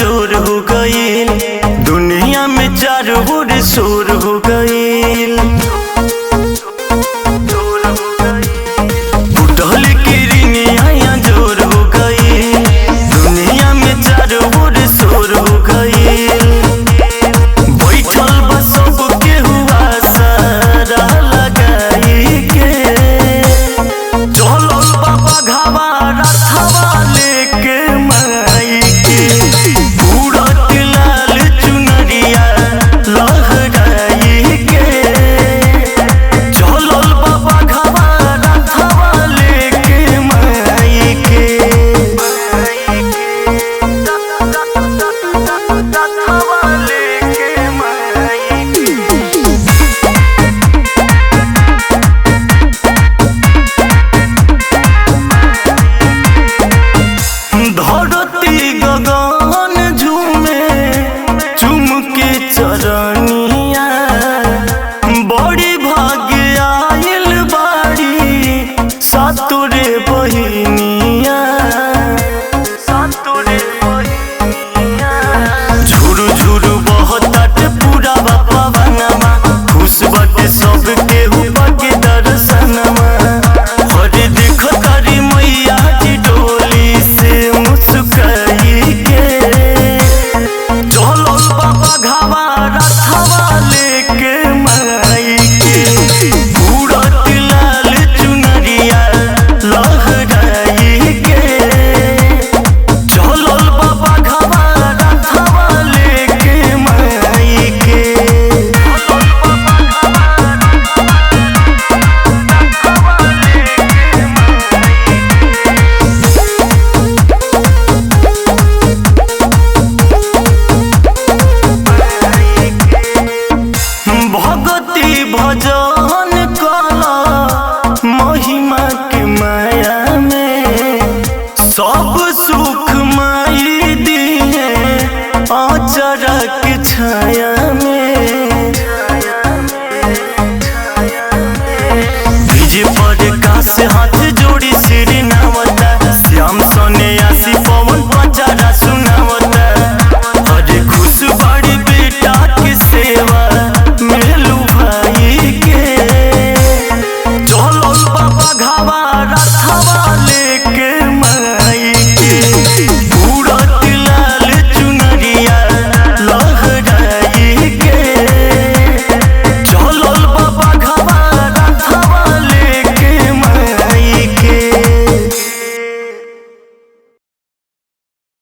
जोर हो गईल दुनिया में चारों ओर शोर हो गईल। फुटल किरनिया जोर हो गईल दुनिया में चारों ओर शोर हो गईल। बैठल बा सब केहुआ सारा लगाई के चलल बाबा घावा रथवा लेके माई के उड़त लाल चुनरिया लहराई के चलल बाबा घावा रथवा लेके माई के रथवा लेके माई के। धरती गगन झूमे चुमके चरनिया बड़ी भाग्य आइल बाड़ी सातुरे बहिनिया झुरु झुरु बहतात पूरा बापा बनवा खुश बाटे सब केहू बाके दर्शनमा। हरे देख तारी मैया जी डोली से मुस्काई के चलल बाबा घावा रथवा लेके माई के उड़त लाल चुनरिया लहराई के चलल बाबा घावा रथवा लेके माई के। भगति भजन कला महिमा के माया में सब सुख माई दिए अचरा के छाया में। विजय प्रकाश हाथ जोड़ी श्री नावता श्याम सने आसी पवन पचारा सुनावता। हरे खुश बाड़ी बेटा की सेवा मेलू भाई के चलल बाबा घावा रथवा लेके माई के।